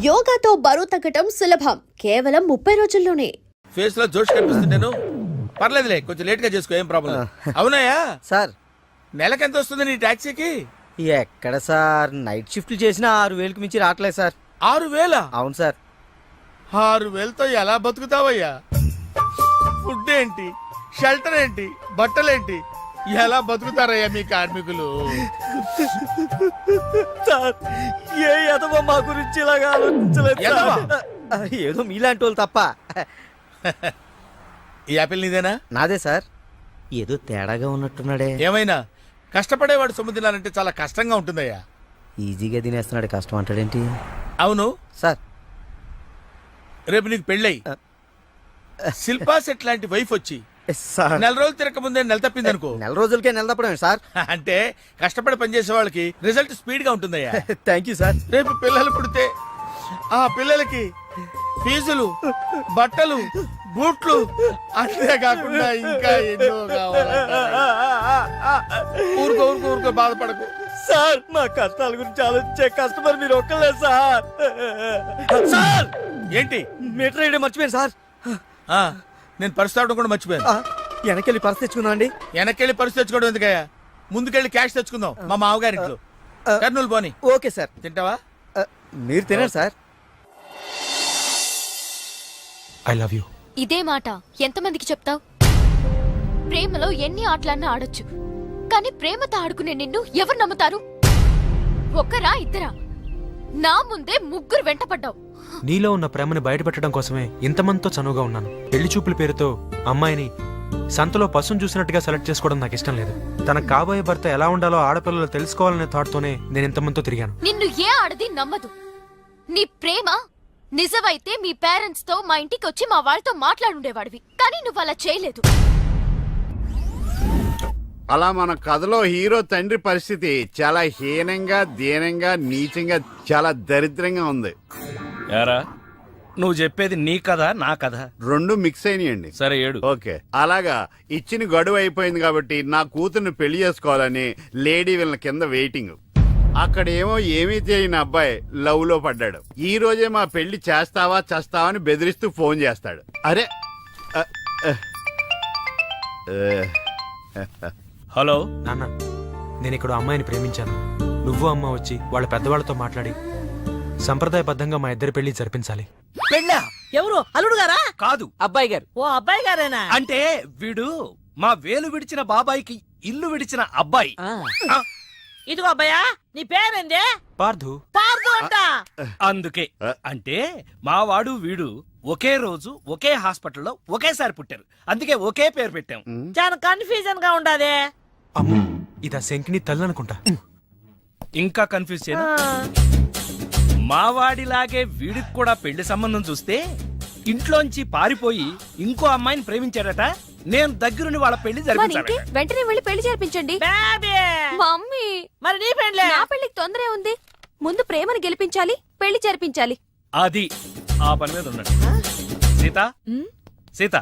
యోగాతో బరువు తగ్గటం సులభం, కేవలం 30 రోజుల్లోనే. ఫేస్ లో జోష్ కనిపిస్తుంటేను పర్లేదులే, కొంచెం లేట్ గా చేసుకో, ఏం ప్రాబ్లం. అవునాయా సార్ నెలకెంత వస్తుంది నీ టాక్సీకి? ఎక్కడ సార్, నైట్ షిఫ్ట్లు చేసినా 6,000కి మించి రావట్లేదు సార్. 6,000? అవును సార్. 6,000తో ఎలా బతుకుతావయ్యా? ఫుడ్ ఏంటి, షెల్టర్ ఏంటి, బట్టలేంటి, ఎలా బతుకుతారయ్యా మీ కార్మికులు? సార్ ఏ ఎదవో మా గురించి ఇలాగా ఆలోచించలేదు సార్. ఏదో మీలాంటి వాళ్ళు తప్ప. ఈ యాపిల్ నీదేనా? నాదే సార్. ఏదో తేడాగా ఉన్నట్టున్నాడే. ఏమైనా కష్టపడేవాడు సొమ్ము తినాలంటే చాలా కష్టంగా ఉంటుందయ్యా. ఈజీగా తినేస్తున్నాడు, కష్టం అంటాడేంటి? అవును సార్, రేపు నీకు పెళ్ళై శిల్పా సెట్ లాంటి వైఫ్ వచ్చి సార్ 4 రోజులు తిరగక ముందే నెల తప్పింది అనుకో. 4 రోజులకే నెల తప్పడమే సార్. అంటే కష్టపడి పనిచేసే వాళ్ళకి రిజల్ట్ స్పీడ్ గా ఉంటుందయ్యా. Thank you sir. రేపు పిల్లలు పుడితే ఆ పిల్లలకి ఫీజులు, బట్టలు, బూట్లు, అంతేకాకుండా ఇంకా ఎన్నో కావాలి. ఊరుకో ఊరుకో ఊరుకో, బాధపడకు సార్. మా కష్టాల గురించి ఆలోచించే కస్టమర్ మీరు ఒక్కలే సార్. సార్ ఏంటి? మీటర్ వేయడం మర్చిపోయాను సార్. ఆ నేను పర్సు తాగడం కూడా మర్చిపోయాను. వెనకెళ్ళి పర్స్ తెచ్చుకుందాం అండి. వెనక్కెళ్ళి పర్సు తెచ్చుకోవడం ఎందుకయ్యా? ముందుకెళ్ళి క్యాష్ తెచ్చుకుందాం మా మామగారింట్లో. కర్నూలు పోని. Okay sir. తింటావా? మీరు తినండి సార్. I love you. ఇదే మాట ఎంతమందికి చెప్తావు? ప్రేమలో ఎన్ని ఆటలన్నా ఆడొచ్చు, కానీ ప్రేమతో ఆడుకునే నిన్ను ఎవరు నమ్ముతారు? ఒక్కరా ఇద్దరా? నా ముందే 3 వెంటపడ్డావు. నీలో ఉన్న ప్రేమని బయటపెట్టడం కోసమే ఇంతమందితో చనువుగా ఉన్నాను. పెళ్లి చూపుల పేరుతో అమ్మాయిని సంతలో పశువును చూసినట్టుగా సెలెక్ట్ చేసుకోవడం నాకు ఇష్టం లేదు. తన కాబోయే భర్త ఎలా ఉండాలో ఆడపిల్లలు తెలుసుకోవాలనే థాట్తోనే నేను ఇంతమందితో తిరిగాను. నిన్ను ఏ ఆడది నమ్మదు. నీ ప్రేమ నిజమైతే మీ పేరెంట్స్ తో మా ఇంటికి వచ్చి మా వాళ్ళతో మాట్లాడుండేవాడివి, కానీ నువ్వు అలా చేయలేదు. అలా మన కథలో హీరో తండ్రి పరిస్థితి చాలా హీనంగా, దీనంగా, నీచంగా, చాలా దరిద్రంగా ఉంది. యారా నువ్వు చెప్పేది నీ కథ నా కథ? 2 మిక్స్ అయినాయండి. సరే ఏడు. ఓకే, అలాగా ఇచ్చిన గడువు అయిపోయింది కాబట్టి నా కూతుర్ని పెళ్లి చేసుకోవాలని లేడీ వీళ్ళ కింద వెయిటింగ్. అక్కడేమో ఏమీ తెలియని అబ్బాయి లవ్ లో పడ్డాడు. ఈ రోజే మా పెళ్లి చేస్తావా చేస్తావా అని బెదిరిస్తూ ఫోన్ చేస్తాడు. అరే హలో నాన్న, నేను ఇక్కడ అమ్మాయిని ప్రేమించాను. నువ్వు అమ్మ వచ్చి వాళ్ళ పెద్దవాళ్ళతో మాట్లాడి సంప్రదాయబద్ధంగా మా ఇద్దరి పెళ్లి జరిపించాలి. పెళ్ళా? ఎవరు? అల్లుడు గారా? కాదు, అబ్బాయి గారు. ఓ అబ్బాయి గారేనా? అంటే వీడు మా వేలు విడిచిన బాబాయికి ఇల్లు విడిచిన అబ్బాయి. ఇదిగో అబ్బాయా, నీ పేరేందే? పార్థు. పార్దు అంట. అందుకే అంటే మా వాడు వీడు ఒకే రోజు ఒకే హాస్పిటల్లో ఒకేసారి పుట్టారు, అందుకే ఒకే పేరు పెట్టాం. చాలా కన్ఫ్యూజన్ గా ఉండాదే. అమ్మ, ఇదా శంకిని తల్లి అనుకుంటా. ఇంకా కన్ఫ్యూజ్ చేయను. మా వాడిలాగే వీడికి కూడా పెళ్లి సంబంధం చూస్తే ఇంట్లోంచి పారిపోయి ఇంకో అమ్మాయిని ప్రేమించాడట. నేను దగ్గరుండి వాళ్ళ పెళ్లి జరిపించాను. వెంటనే వెళ్ళి పెళ్లి జరిపించండి. బేబీ. మమ్మీ, మరి నీ పెళ్ళే? నా పెళ్లికి తొందరే ఉంది. ముందు ప్రేమను గెలిపించాలి, పెళ్లి జరిపించాలి. అది ఆ పని మీద ఉన్నాడు. సీత, సీత,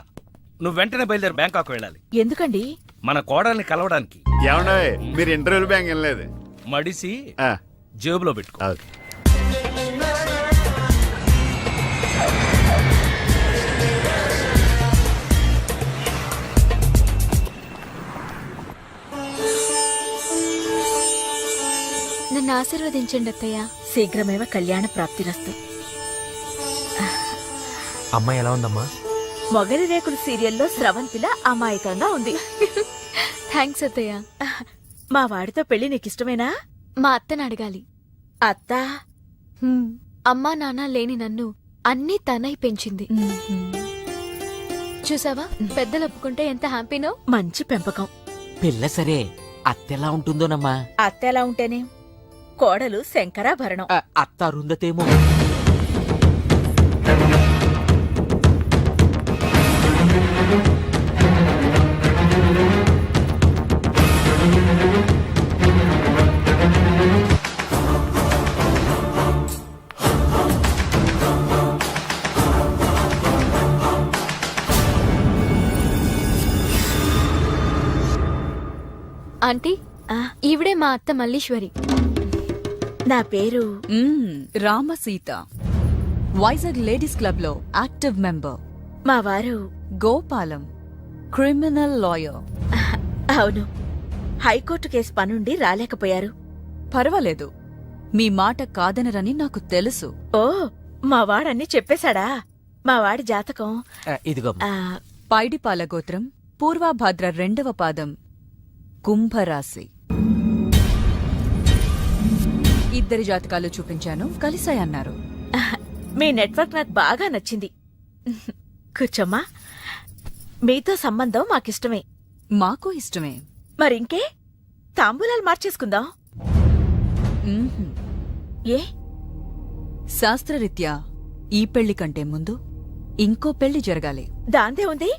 నువ్వు వెంటనే బయలుదేరి బ్యాంకాక్ వెళ్ళాలి. ఎందుకండి? మన కోడల్ని కలవడానికి. ఏమన్నా మీరు ఇంటర్వ్యూలు బ్యాంక్ వెళ్ళలేదు? మడిసి జేబులో పెట్టుకో. ఓకే. నన్ను ఆశీర్వదించండి అత్తయ్య. శీఘ్రమేవ కళ్యాణ ప్రాప్తిరస్తు. అమ్మాయి ఎలా ఉందమ్మా? మొగలి రేకులు సీరియల్లో స్రవంతిలా అమాయకంగా ఉంది. థ్యాంక్స్ అత్తయ్య. మా వాడితో పెళ్లి నీకిష్టమేనా? మా అత్తని అడగాలి. అత్తా? అమ్మా నాన్న లేని నన్ను అన్నీ తనై పెంచింది. చూసావా, పెద్దలు ఒప్పుకుంటే ఎంత హ్యాపీనో. మంచి పెంపకం. పిల్ల సరే, అత్తెలా ఉంటుందోనమ్మా? అత్త ఎలా ఉంటేనే, కోడలు శంకరాభరణం. అత్త అరుంధతేమో. ఆంటీ, ఈవిడే మా అత్త మల్లీశ్వరి. నా పేరు రామసీత. వైజాగ్ లేడీస్ క్లబ్ లో యాక్టివ్ మెంబర్. మా వారు గోపాలం, క్రిమినల్ లాయర్. అవును, హైకోర్టు కేసు పనుండి రాలేకపోయారు. పర్వాలేదు, మీ మాట కాదనరని నాకు తెలుసు. ఓ, మా వాడన్ని చెప్పేశాడా? మా వాడి జాతకం ఇదిగో ఆ, పైడిపాల గోత్రం, పూర్వాభాద్ర 2వ పాదం, కుంభరాశి. ఇద్దరి జాతకాలు చూపించాను, కలిసాయన్నారు. మీ నెట్వర్క్ నాకు బాగా నచ్చింది. కూర్చోమ్మా. మీతో సంబంధం మాకిష్టమే. మాకు ఇష్టమే. మరింకే, తాంబూలాలు మార్చేసుకుందాం. మ్మ్హ్మ్. ఏ? శాస్త్రరీత్యా ఈ పెళ్లి కంటే ముందు ఇంకో పెళ్లి జరగాలి. దాందే ఉంది,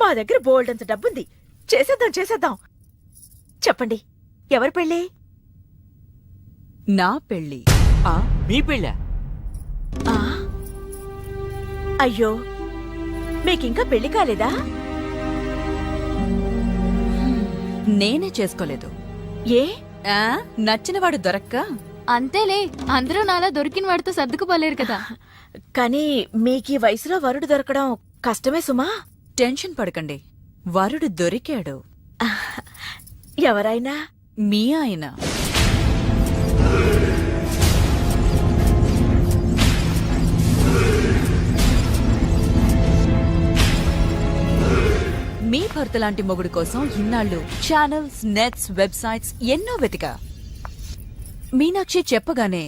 మా దగ్గర బోల్డంత డబ్బుంది. చేసేద్దాం. చెప్పండి, ఎవరి పెళ్ళి? నా పెళ్లి. మీ పెళ్ళా? ఆ? అయ్యో, మీకింకా పెళ్లి కాలేదా? నేనే చేసుకోలేదు. ఏ? నచ్చినవాడు దొరక్క. అంతేలే, అందరూ నాలా దొరికిన వాడితో సర్దుకుపోలేరు కదా. కానీ మీకీ వయసులో వరుడు దొరకడం కష్టమే సుమా. టెన్షన్ పడకండి, వరుడు దొరికాడు. ఎవరైనా? మీ ఆయన. మీ భర్త లాంటి మొగుడు కోసం ఇన్నాళ్ళు ఛానల్స్, నెట్స్, వెబ్సైట్స్ ఎన్నో వెతికా. మీనాక్షి చెప్పగానే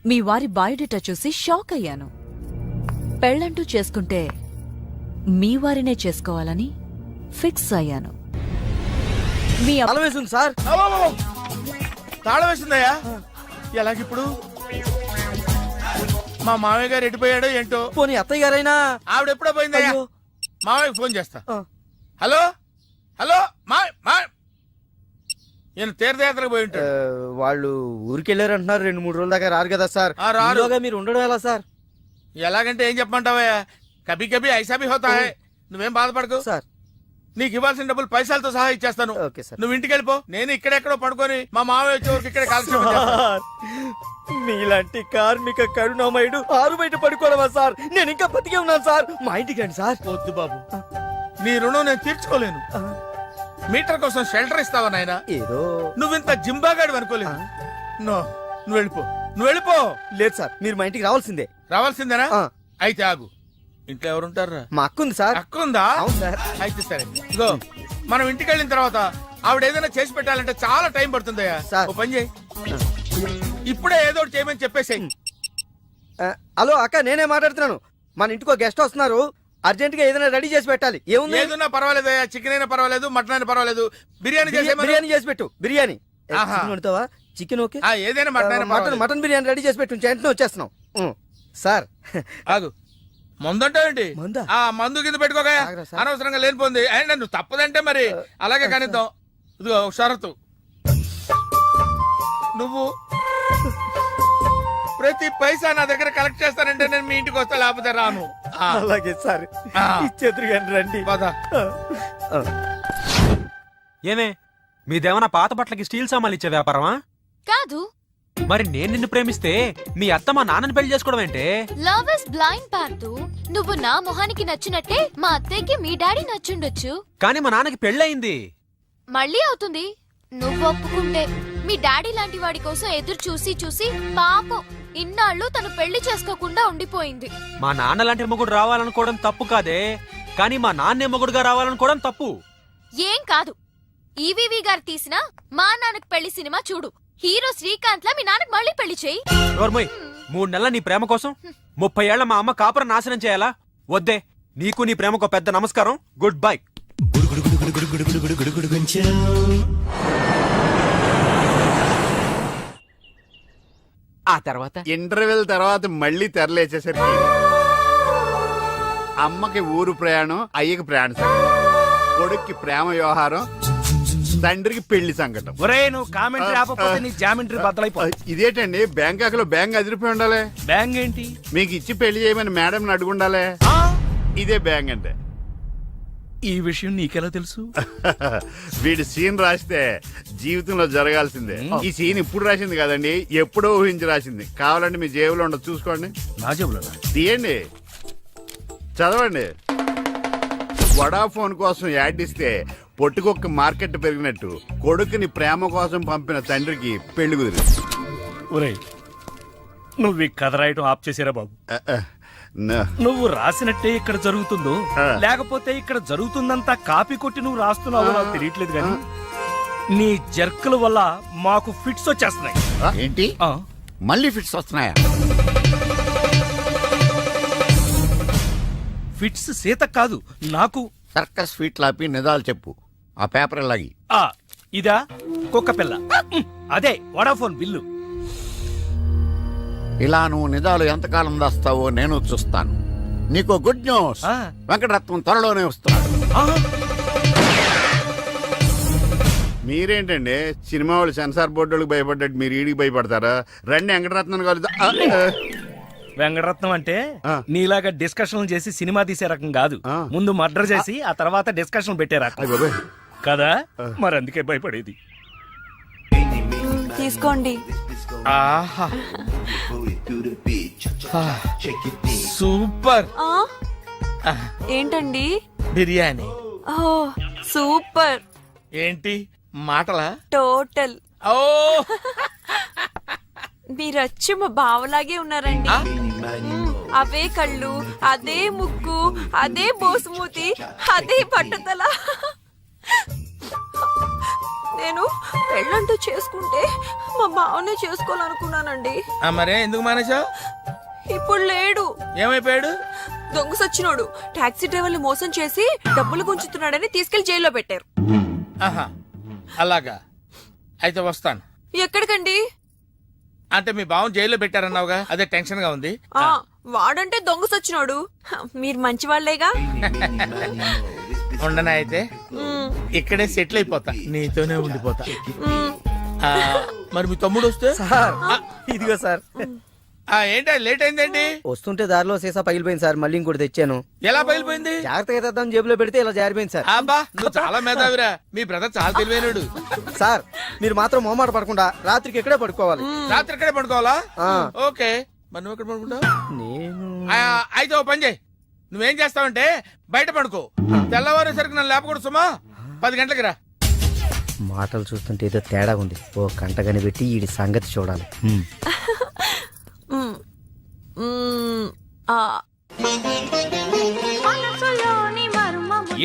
మీ వారి బయోడేటా చూసి షాక్ అయ్యాను. పెళ్ళంటూ చేసుకుంటే మీ వారినే చేసుకోవాలని ఫిక్స్ అయ్యాను. మీ తాళం వేసింది సార్. అబ్బబ్బబ్బ! తాళం వేసిందయ్యా. ఎలాగిప్పుడు? మా మామయ్య గారు ఎడిపోయాడో ఏంటో. పోనీ అత్తయ్య గారైనా? ఆవిడ ఎప్పుడో పోయిందయ్యా. అయ్యో. మామయ్యకి ఫోన్ చేస్తా. ఆ. హలో ఈయన తీర్థయాత్రకు పోయి ఉంటాడు. వాళ్ళు ఊరికెళ్ళారంటున్నారు, 2-3 రోజుల దాకా రారు కదా సార్. ఆ, రారు. ఈలోగా మీరు ఉండడం ఎలా సార్? ఎలాగంటే ఏం చెప్పమంటావయ్యా? కభీ కభీ ఐసా భీ హోతా హై. నువ్వేం బాధపడకు. సార్ నీకు ఇవ్వాల్సిన డబ్బులు పైసలతో సహా ఇచ్చేస్తాను. Okay sir. నువ్వు ఇంటికి వెళ్ళిపో. నేను ఇక్కడెక్కడో పడుకొని మా మామయ్య వచ్చే వరకు ఇక్కడే కాల్క్షేపం చేస్తాను. సార్, మీలాంటి కార్మిక కరుణామయుడు ఆరు బయట పడుకోవడమా సార్? నేను ఇంకా బతికే ఉన్నాను సార్. మా ఇంటికి రండి సార్. వద్దు బాబు, నీ రుణం నేను తీర్చుకోలేను. మీటర్ కోసం షెల్టర్ ఇస్తావా నాయనా? ఏదో నువ్వింత జింబాగాడు అనుకోలేదు. నో, నువ్వు వెళ్ళిపో. లేదు సార్, మీరు మా ఇంటికి రావాల్సిందే. రావాల్సిందేనా? ఆ. అయితే ఆగు. ఇంట్లో ఎవరుంటారా? మా అక్క ఉంది సార్. అక్క ఉందా? అవును సార్. అయితే సరే, ఇగో మనం ఇంటికి వెళ్ళిన తర్వాత ఆవిడ ఏదైనా చేసి పెట్టాలంటే చాలా టైం పడుతుందయ్యా. సార్. ఓ పని చేయి, ఇప్పుడే ఏదో ఒకటి చేయమని చెప్పేసేయ్. హలో అక్క, నేనే మాట్లాడుతున్నాను. మన ఇంటికి ఒక గెస్ట్ వస్తున్నారు, అర్జెంట్ గా ఏదైనా రెడీ చేసి పెట్టాలి. ఏముంది? ఏదన్నా పర్వాలేదు, చికెన్ అయినా పర్వాలేదు, మటన్ అయినా పర్వాలేదు, బిర్యానీ చేసేయమను. బిర్యానీ చేసి పెట్టు. బిర్యానీ ఆహా. చికెన్ వండుతావా? Chicken okay. ఏదైనా మటన్ అయినా మటన్ పర్వాలేదు. మటన్ బిర్యానీ రెడీ చేసి పెట్టు, వెంటనే వచ్చేస్తున్నాం. సార్ ఆగు, మందంటావేంటి? మందా? ఆ మందు కింద పెట్టుకోగా. ఆగరా సార్. అనవసరంగా లేనిపోంది. అయినా నువ్వు తప్పదంటే మరి అలాగే కనిద్దాం. ఇదిగో ఒక షరతు, నువ్వు ప్రతి పైసా నా దగ్గర కలెక్ట్ చేస్తానంటే నేను మీ ఇంటికి వస్తా, లేకపోతే రాను. ఆ, అలాగే సార్, ఆ. ఇచ్చేద్దరు కానీ రండి. పద. ఏమే, మీదేమన్నా పాత బట్టలకి స్టీల్ సామాన్లు ఇచ్చే వ్యాపారమా? కాదు, మరి నేను నిన్ను ప్రేమిస్తే మీ అత్త మా నాన్నని పెళ్లి చేసుకోవడం ఏంటే? లవ్ ఇస్ బ్లైండ్ పార్దు. నువ్వు నా మొహానికి నచ్చినట్టే మా అత్తయ్యకి మీ డాడీ నచ్చుండొచ్చు. కానీ మా నాన్నకి పెళ్ళయింది. మళ్ళీ అవుతుంది నువ్వు ఒప్పుకుంటే. మీ డాడీ లాంటి వాడి కోసం ఎదురు చూసి చూసి పాపం ఇన్నాళ్ళు తను పెళ్లి చేసుకోకుండా ఉండిపోయింది. మా నాన్న లాంటి మొగుడు రావాలనుకోవడం తప్పు కాదే, కానీ మా నాన్నే మొగుడుగా రావాలనుకోవడం తప్పు. ఏం కాదు, ఈవీవి గారు తీసిన మా నాన్నకు పెళ్లి సినిమా చూడు. హీరో శ్రీకాంత్ లా మీ నాన్నకు మళ్ళీ పెళ్లి చేయి. నోర్మోయ్, 3 నెలల నీ ప్రేమ కోసం 30 ఏళ్ల మా అమ్మ కాపురం నాశనం చేయాలా? వద్దే, నీకు నీ ప్రేమకు పెద్ద నమస్కారం. Good bye. ఆ తర్వాత ఇంటర్వెల్ తర్వాత మళ్ళీ తెరలేచేసరికి అమ్మకి ఊరు ప్రయాణం, అయ్యకి ప్రయాణ సంకటం, కొడుక్కి ప్రేమ వ్యవహారం, తండ్రికి పెళ్లి సంకటం. ఒరే, నువ్వు కామెంటరీ ఆపకపోతే నీ జామెంటరీ బద్దలైపో. ఇదేటండి, బ్యాంకాక్ లో బ్యాంక్ అదిరిపోయి ఉండాలి. బ్యాంగ్ ఏంటి? మీకు ఇచ్చి పెళ్లి చేయమని మేడం అడుగుండాలి. ఇదే బ్యాంక్ అంటే. ఈ విషయం నీకెలా తెలుసు? వీడి సీన్ రాస్తే జీవితంలో జరగాల్సిందే. ఈ సీన్ ఇప్పుడు రాసింది కాదండి, ఎప్పుడో ఊహించి రాసింది. కావాలంటే మీ జేబులో ఉండదు, చూసుకోండి. నా జేబులో తీయండి, చదవండి. వడాఫోన్ కోసం యాడ్ ఇస్తే పొట్టుకొక్క మార్కెట్ పెరిగినట్టు కొడుకుని ప్రేమ కోసం పంపిన తండ్రికి పెళ్లి కుదిరింది. ఒరేయ్, నువ్వు ఈ కథ రాయటం ఆప్ చేసారా బాబు? నువ్వు రాసినట్టే ఇక్కడ జరుగుతుందో లేకపోతే ఇక్కడ జరుగుతుందంతా కాపీ కొట్టి నువ్వు రాస్తున్నావో నాకు తెలియట్లేదు కానీ నీ జర్కుల వల్ల మాకు ఫిట్స్ వచ్చేస్తున్నాయి. ఏంటి ఆ, మళ్ళీ ఫిట్స్ వస్తున్నాయా? ఫిట్స్ సీత కాదు నాకు. సర్కస్ ఫీట్ లాపి నిజాలు చెప్పు. ఆ పేపర్ లాగి. ఆ ఇదా కుక్క పిల్ల, అదే వడాఫోన్ బిల్లు. ఇలా నువ్వు నిజాలు ఎంతకాలం దాస్తావో నేను చూస్తాను. నీకు గుడ్ న్యూస్, ఆ. వెంకటరత్నం త్వరలోనే వస్తున్నాడు. ఆ, మీరేంటండి సినిమా వాళ్ళు సెన్సార్ బోర్డులకు భయపడ్డట్టు మీరు ఈడికి భయపడతారా? రండి వెంకటరత్నం కలుద్దాం. వెంకటరత్నం అంటే ఆ. నీలాగా డిస్కషన్ చేసి సినిమా తీసే రకం కాదు. ఆ. ముందు మర్డర్ చేసి ఆ తర్వాత డిస్కషన్ పెట్టే రకం అయ్ బాబోయ్. కదా, మరి అందుకే భయపడేది. తీసుకోండి. ఆహా, సూపర్. ఏంటండి? బిర్యానీ ఓ సూపర్. ఏంటి మాటలా? టోటల్. ఓ మీరచ్చి మా బావలాగే ఉన్నారండి. అవే కళ్ళు, అదే ముక్కు, అదే బోసుమూతి, అదే పట్టుదల. నేను పెళ్ళంటూ చేసుకుంటే మా బావనే చేసుకోవాలనుకున్నానండి. మరే ఎందుకు మానేశావు? ఇప్పుడు లేడు. ఏమైపోయాడు? దొంగ సచ్చినోడు టాక్సీ డ్రైవర్ని మోసం చేసి డబ్బులు గుంచుతున్నాడని తీసుకెళ్లి జైల్లో పెట్టారు. ఆహా, అలాగా. అయితే వస్తాను. ఎక్కడికండి? అంటే మీ బావం జైల్లో పెట్టారన్నావుగా, అదే టెన్షన్ గా ఉంది. వాడంటే దొంగ సచ్చినోడు. మీరు మంచి వాళ్ళేగా. ఉండనా అయితే ఇక్కడే సెటిల్ అయిపోతా, నీతోనే ఉండిపోతా. ఆ, మరి మీ తమ్ముడు వస్తే? ఇదిగో సార్. ఏంటా లేట్ అయిందండి? వస్తుంటే దారిలో సీసా పగిలిపోయింది సార్, మళ్ళీ ఇంకోటి తెచ్చాను. ఎలా పగిలిపోయింది? జాగ్రత్తగా తెద్దాం జేబులో పెడితే ఇలా జారిపోయింది సార్. అబ్బా, నువ్వు చాలా మేధావిరా. మీ బ్రదర్ చాలా తెలివైనడు. సార్ మీరు మాత్రం మొహమాట పడకుండా రాత్రికి ఇక్కడే పడుకోవాలి. రాత్రి ఇక్కడే పడుకోవాలా? ఆ. ఓకే, మరి నువ్వు ఎక్కడ పడుకుంటావు? నేను అయితే ఓ పని చేయి, నువ్వేం చేస్తావంటే బయట పడుకో. తెల్లవారేసరికి నన్ను లేపకూడదు సుమా. 10 గంటలకి రా. మాటలు చూస్తుంటే ఏదో తేడా ఉంది. ఓ కంట కనిపెట్టి ఈ సంగతి చూడాలి.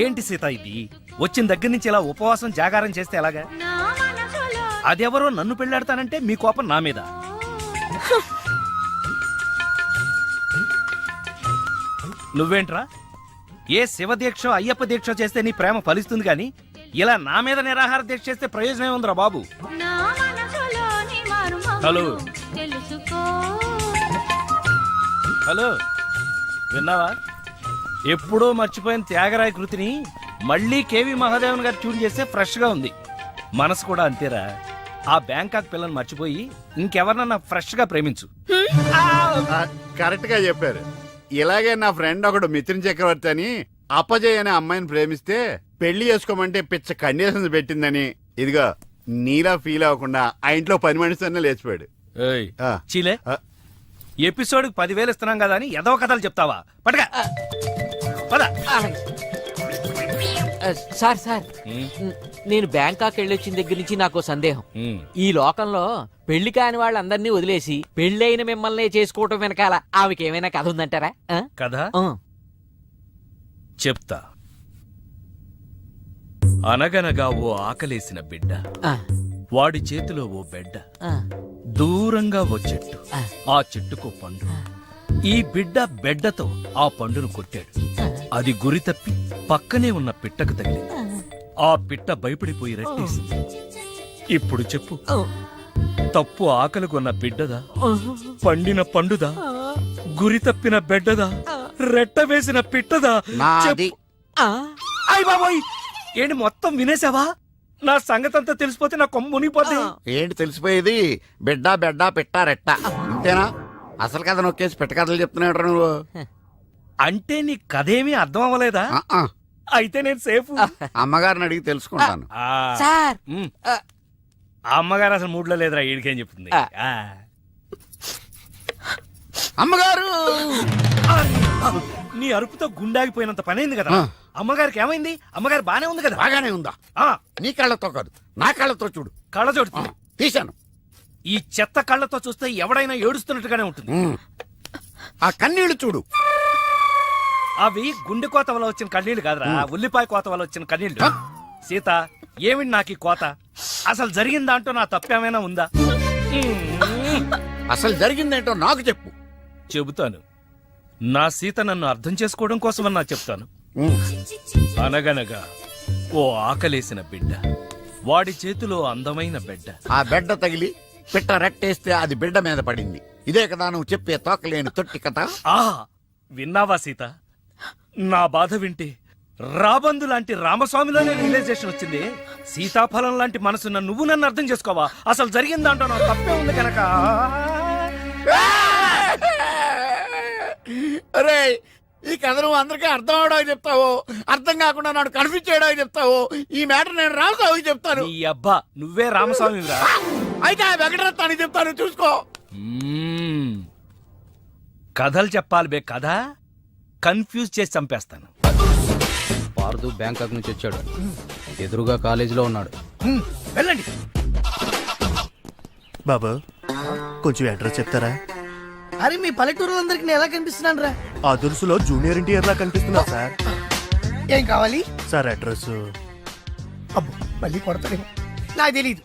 ఏంటి సీత ఇది? వచ్చిన దగ్గర నుంచి ఇలా ఉపవాసం జాగారం చేస్తే ఎలాగా? అదెవరో నన్ను పెళ్ళాడతానంటే మీ కోపం నా మీద. నువ్వేంట్రా? ఏ శివ దీక్ష అయ్యప్ప దీక్ష చేస్తే నీ ప్రేమ ఫలిస్తుంది గాని ఇలా నా మీద నిరాహార దీక్ష చేస్తే ప్రయోజనం ఏముందిరా బాబు? హలో హలో, విన్నావా? ఎప్పుడో మర్చిపోయిన త్యాగరాయ కృతిని మళ్ళీ కేవి మహాదేవన్ గారు ట్యూన్ చేస్తే ఫ్రెష్ గా ఉంది. మనసు కూడా అంతేరా. ఆ బ్యాంకాక్ పిల్లని మర్చిపోయి ఇంకెవరన్నా ఫ్రెష్ గా ప్రేమించు. కరెక్ట్ గా చెప్పారు. ఇలాగే నా ఫ్రెండ్ ఒకడు మిథున్ చక్రవర్తి అని అపజయ్ అనే అమ్మాయిని ప్రేమిస్తే పెళ్లి చేసుకోమంటే పిచ్చ కండిషన్స్ పెట్టిందని ఇదిగో నీలా ఫీల్ అవ్వకుండా ఆ ఇంట్లో పని మనిషితోనే లేచిపోయాడు. ఏయ్, ఆ. చీలే, ఎపిసోడ్ 10,000 ఇస్తున్నాం కదా అని ఎదవ కథలు చెప్తావా? పడగా పద. సార్ సార్, నేను బ్యాంకాక్ వెళ్ళొచ్చిన దగ్గర నుంచి నాకు సందేహం. ఈ లోకంలో పెళ్లి కాని వాళ్ళందరినీ వదిలేసి పెళ్ళైన మిమ్మల్ని చేసుకోవటం వెనకాల ఆమెకేమైనా కథ ఉందంటారా? కదా చెప్తా. అనగనగా ఓ ఆకలేసిన బిడ్డ, వాడి చేతిలో ఓ బెడ్డ, దూరంగా ఓ చెట్టు, ఆ చెట్టుకో పండు. ఈ బిడ్డ బెడ్డతో ఆ పండును కొట్టాడు. అది గురి తప్పి పక్కనే ఉన్న పిట్టకు తగిలింది. ఆ పిట్ట భయపడిపోయి రెట్టేసింది. ఇప్పుడు చెప్పు, తప్పు ఆకలిగొన్న బిడ్డదా, పండిన పండుదా, గురి తప్పిన బెడ్డదా, రెట్ట వేసిన పిట్టదా? నాది. అయ్ బాబోయ్, ఏంటి మొత్తం వినేసావా? నా సంగతంతా తెలిసిపోతే నా కొమ్ము మునిగిపోద్ది. ఏంటి తెలిసిపోయేది? బిడ్డ బెడ్డ పిట్ట రెట్ట అంతేనా? అసలు కథ నొక్కేసి పెట్ట కథలు చెప్తున్నాడు నువ్వు. అంటే నీ కథేమీ అర్థం అవ్వలేదా? అయితే నేను సేఫ్. అమ్మగారిని అడిగి తెలుసుకుంటాను. ఆ, సార్ ఉమ్. ఆ అమ్మగారు అసలు మూడ్లో లేదురా, ఈడికేం చెప్తుంది. ఆ. అమ్మగారు నీ అరుపుతో గుండాగిపోయినంత పనైంది కదా. ఆ. అమ్మగారికి ఏమైంది? అమ్మగారు బానే ఉంది కదా. బాగానే ఉందా? ఆ, నీ కళ్ళతో కాదు, నా కళ్ళతో చూడు. కళ్ళజోడు ఆ, తీశాను. ఈ చెత్త కళ్ళతో చూస్తే ఎవడైనా ఏడుస్తున్నట్టుగానే ఉంటుంది. ఉమ్. ఆ కన్నీళ్లు చూడు. అవి గుండె కోత వల్ల వచ్చిన కన్నీళ్లు కాదురా, ఉల్లిపాయ కోత వల్ల వచ్చిన కన్నీళ్లు. ఆ? సీత, ఏమిటి నాకు ఈ కోత? అసలు జరిగిన దాంట్లో నా తప్పేమైనా ఉందా? అసలు జరిగిందేంటో నాకు చెప్పు. చెబుతాను. నా సీత నన్ను అర్థం చేసుకోవడం కోసమన్నా చెప్తాను. ఉమ్. అనగనగా ఓ ఆకలేసిన బిడ్డ, వాడి చేతిలో అందమైన బిడ్డ. ఆ బెడ్డ తగిలి పిట్ట రెట్టేస్తే అది బిడ్డ మీద పడింది. ఇదే కదా నువ్వు చెప్పే తోకలేని తొట్టి కథ. ఆ విన్నావా సీత? నా బాధ వింటే రాబందు లాంటి రామస్వామిలోనే రియలైజేషన్ వచ్చింది. సీతాఫలం లాంటి మనసున్న నువ్వు నన్ను అర్థం చేసుకోవా? అసలు జరిగిన దాంట్లో నా తప్పే ఉంది కనుక. అరే, ఈ కథ నువ్వు అందరికీ అర్థం అవడానికి చెప్తావు, అర్థం కాకుండా నన్ను కన్ఫ్యూజ్ చేయడానికి చెప్తావు. ఈ మ్యాటర్ నేను రామస్వామికి చెప్తాను. నీ అబ్బా, నువ్వే రామస్వామిరా. అయితే ఆ వెంకటరత్నానికి చెప్తాను, చూసుకో. కథలు చెప్పాలి బే, కథ కన్ఫ్యూజ్ చేసి చంపేస్తాను. పార్దు బ్యాంకాక్ నుంచి వచ్చాడు. ఎదురుగా కాలేజీలో ఉన్నాడు. వెళ్ళండి. బాబు కొంచెం అడ్రస్ చెప్తారా? అరే మీ పల్లెటూరులందరికి నేను ఎలా కనిపిస్తున్నాను రా? ఆ దురుసులో జూనియర్ ఎన్టీఆర్ లా కనిపిస్తున్నా సార్. ఏం కావాలి సార్ అడ్రస్? అబ్బో మళ్ళీ కొడతాడేమో, నాకు తెలియదు.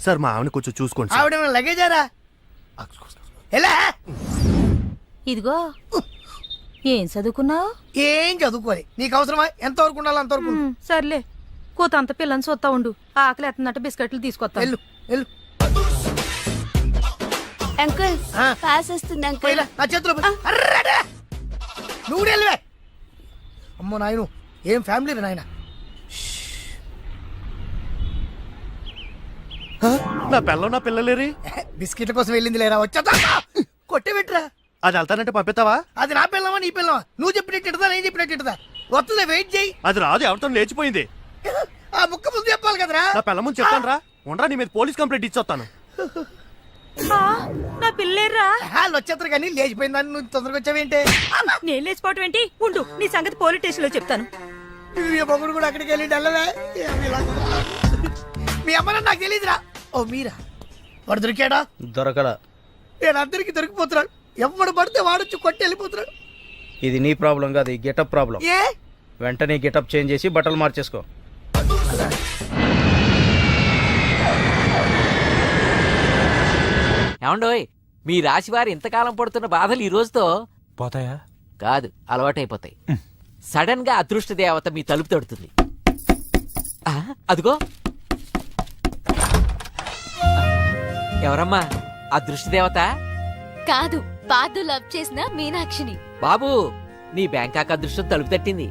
సార్ మా ఆవిడ కొంచెం చూసుకోండి సార్. ఆవిడేమైనా లగేజారా? ఎలా? ఇదిగో ఏం చదువుకున్నావు? ఏం చదువుకోలే. నీకు అవసరమా? ఎంతవరకు ఉండాలో అంతవరకు ఉండు. సర్లే, కోత అంత పిల్లని చూస్తా ఉండు. ఆకలి ఎత్తనట్టు బిస్కెట్లు తీసుకొస్తా. వెళ్ళు వెళ్ళు. అంకుల్, ఆ. పాస్ వస్తుంది అంకుల్. పోయిలా, నా చేతిలో పోయి. అర్రడా! నువ్వు కూడా వెళ్ళవే. అమ్మో నాయను, ఏం ఫ్యామిలీ రా నాయన. నా పిల్ల నా పిల్లలేరి. బిస్కెట్ల కోసం వెళ్ళింది లేరా? వచ్చా కొట్టే పెట్టరా. అది వెళ్తానంటే పంపిస్తావా? అది నా పిల్లవా నీ పిల్లవా? నువ్వు చెప్పినట్టు ఇడదా, నేను చెప్పినట్టు ఇడదా? వస్తుందా? వెయిట్ చేయి. అది రాదు, ఎవరితో లేచిపోయింది. ఆ ముక్క ముందు చెప్పాలి కదరా. నా పిల్ల ముందు చెప్తాను రా. ఉండరా, నీ మీద పోలీస్ కంప్లైంట్ ఇచ్చొస్తాను. నా పిల్లేర్రా. వాళ్ళు వచ్చేస్తారు కానీ లేచిపోయిందని నువ్వు తొందరగా వచ్చావేంటే? నేను లేచిపోవటం ఏంటి? ఉండు, నీ సంగతి పోలీస్ స్టేషన్ లో చెప్తాను. మీ మొగుడు కూడా అక్కడికి వెళ్ళి డల్లవే. మీ అమ్మని నాకు తెలియదురా. ఓ మీరా? వాడు దొరికాడా? దొరకడా? నేను అందరికి దొరికిపోతున్నాడు. ఎవడు పడితే వాడొచ్చి కొట్టి వెళ్ళిపోతున్నాడు. ఇది నీ ప్రాబ్లం కాదు, ఈ గెటప్ ప్రాబ్లం. ఏ వెంటనే గెటప్ చేంజ్ చేసి బట్టలు మార్చేసుకో. ఏమండోయ్, మీ రాశి వారు ఇంతకాలం పడుతున్న బాధలు ఈ రోజుతో పోతాయా? కాదు, అలవాటైపోతాయి. సడన్ గా అదృష్ట దేవత మీ తలుపు తడుతుంది. ఆ, అదిగో. ఎవరమ్మా అదృష్ట దేవత? కాదు, పాదు లవ్ చేసిన మీనాక్షిని. బాబు, నీ బ్యాంకాక్ అదృష్టం తలుపు తట్టింది.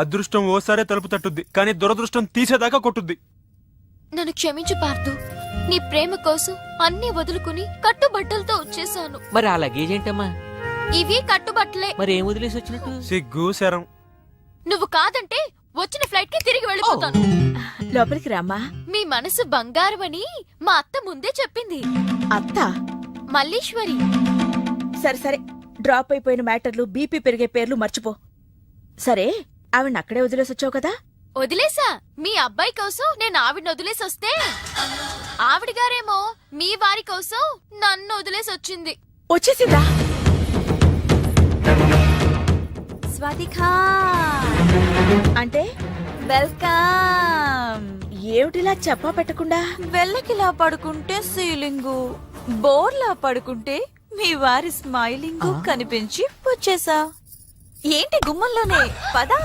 అదృష్టం ఓసారే తలుపు తట్టుద్ది, కానీ దురదృష్టం తీసేదాకా కొట్టుద్ది. నన్ను క్షమించు పార్థు. నీ ప్రేమ కోసం అన్ని వదులుకుని కట్టుబట్టలతో వచ్చేసాను. మరి ఆ లగేజ్ ఏంటమ్మా? ఇవి కట్టుబట్టలే. మరి ఏం వదిలేసి వచ్చినట్టు? సిగ్గు శరం. నువ్వు కాదంటే వచ్చిన ఫ్లైట్ కి తిరిగి వెళ్ళిపోతాను. లోపలికి రామ్మా. మీ మనసు బంగారమని మా అత్త ముందే చెప్పింది. అత్త? మల్లీశ్వరి. సరే సరే, డ్రాప్ అయిపోయిన మ్యాటర్లు, బీపీ పెరిగే పేర్లు మర్చిపో. సరే, ఆవిడ అక్కడే వదిలేసి వచ్చావు కదా? వదిలేసా. మీ అబ్బాయి కోసం నేను ఆవిడని వదిలేసి వస్తే ఆవిడ గారేమో మీ వారి కోసం నన్ను వదిలేసి వచ్చింది. వచ్చేసిందా? స్వాతికా అంటే వెల్కమ్. ఏమిటిలా చెప్పా పెట్టకుండా? వెళ్ళకిలా పడుకుంటే సీలింగు, బోర్లా పడుకుంటే మీ వారి స్మైలింగ్ కనిపించి వచ్చేసా. ఏంటి గుమ్మంలోనే? పదా,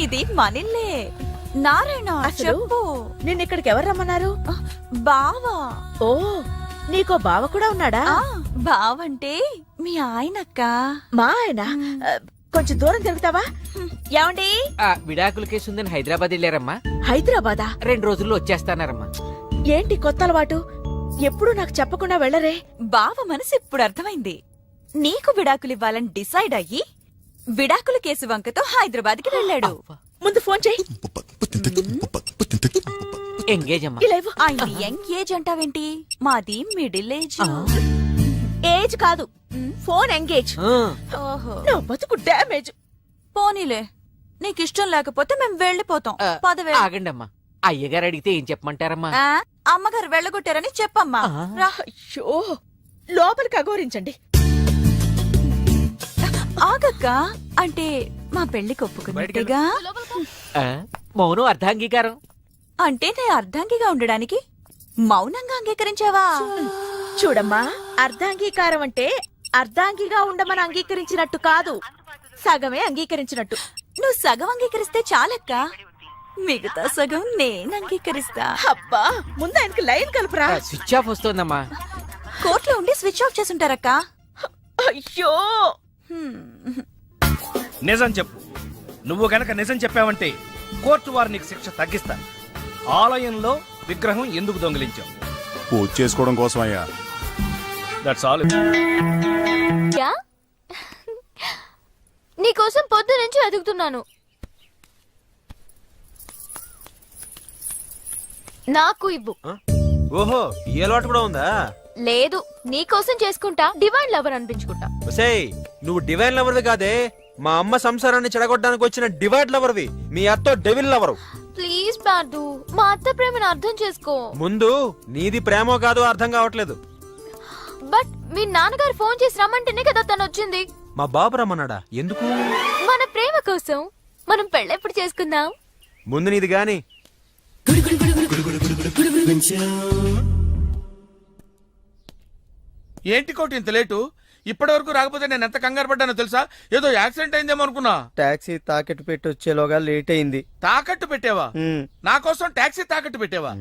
ఇది మనిల్లే. నారాయణ చెప్పు. నిన్నిక్కడికి ఎవరు రమ్మన్నారు? బావా. ఓ, నీకో బావ కూడా ఉన్నాడా? బావంటే మీ ఆయనక్క. మా ఆయన? కొంచెం దూరం తిరుగుతావా? ఏమండి? ఆ, విడాకుల కేసు ఉందని హైదరాబాద్ వెళ్ళారమ్మా. హైదరాబాదా? 2 రోజుల్లో వచ్చేస్తానారమ్మా. ఏంటి కొత్త అలవాటు? ఎప్పుడు నాకు చెప్పకుండా వెళ్ళరే? బావ మనసు ఇప్పుడు అర్థమైంది. నీకు విడాకులివ్వాలని డిసైడ్ అయ్యి విడాకుల కేసు వంకతో హైదరాబాద్కి వెళ్ళాడు. ముందు ఫోన్ చేయి. ఎంగేజ్ అమ్మా. ఇలా ఇవ్వు. ఆయన యంగ్ ఏజ్ అంటావేంటి? మాది మిడిల్ ఏజ్. ఏజ్ కాదు, ఫోన్ ఎంగేజ్. ఓహో, నా బతుకు డ్యామేజ్. పోనీలే, నీకిష్టం లేకపోతే మేము వెళ్ళిపోతాం. పదవే. ఆగండి అమ్మా, అయ్యగారు అడిగితే ఏం చెప్పమంటారమ్మా? ఆ, అమ్మగారు వెళ్ళగొట్టారని చెప్పమ్మా. రా. అయ్యో, లోపలికి అఘోరించండి. ఆగక్క, అంటే మా పెళ్లికి ఒప్పుకున్నట్టుగా? ఆ, మౌనం అర్ధాంగీకారం. అంటే నే అర్ధాంగిగా ఉండడానికి మౌనంగా అంగీకరించావా? చూడమ్మా, అర్ధాంగీకారం అంటే అర్ధాంగిగా ఉండమని అంగీకరించినట్టు కాదు, సగమే అంగీకరించినట్టు. నువ్వు సగం అంగీకరిస్తే చాలక్క, మిగతా సగం నేను అంగీకరిస్తా. అబ్బా, ముందు ఆయనకి లైన్ కలుపురా. స్విచ్ ఆఫ్ వస్తోందమ్మా. కోర్టులో ఉండి స్విచ్ ఆఫ్ చేసుంటారక్క. అయ్యో, నిజం చెప్పు. నువ్వు గనక నిజం చెప్పావంటే కోర్టు వారు నీకు శిక్ష తగ్గిస్తారు. ఆలయంలో విగ్రహం ఎందుకు దొంగిలించావు? పూజ చేసుకోవడం కోసం అయ్యా. That's all. యా? నీకోసం పొద్దు నుంచి వెతుకుతున్నాను. నాకు ఇవ్వు. ఓహో, ఈ అలవాటు కూడా ఉందా? లేదు, నీకోసం చేసుకుంటా, డివైన్ లవర్ అనిపించుకుంటా. ఒసేయ్, నువ్వు డివైన్ లవర్వి కాదే, మా అమ్మ సంసారాన్ని చెడగొట్టడానికి వచ్చిన డివైడ్ లవర్వి. మీ అత్తో డెవిల్ లవరు. ప్లీజ్ పార్దు, మా అత్త ప్రేమను అర్థం చేసుకో. ముందు నీది ప్రేమో కాదో అర్థం కావట్లేదు. బట్ మీ నాన్నగారు ఫోన్ చేసి రమ్మంటేనే కదా తను వచ్చింది. మా బాబు రమ్మన్నాడా? ఎందుకు? మన ప్రేమ కోసం. మనం పెళ్ళెప్పుడు చేసుకుందాం? ముందు నీది గాని. ఏంటి కోటి ఇంత లేటు? ఇప్పటి వరకు రాకపోతే నేను ఎంత కంగారు పడ్డానో తెలుసా? ఏదో యాక్సిడెంట్ అయిందేమో అనుకున్నా. టాక్సీ తాకెట్టు పెట్టి వచ్చేలోగా లేట్ అయింది. తాకట్టు పెట్టావా? ఉమ్. నా కోసం టాక్సీ తాకట్టు పెట్టావా?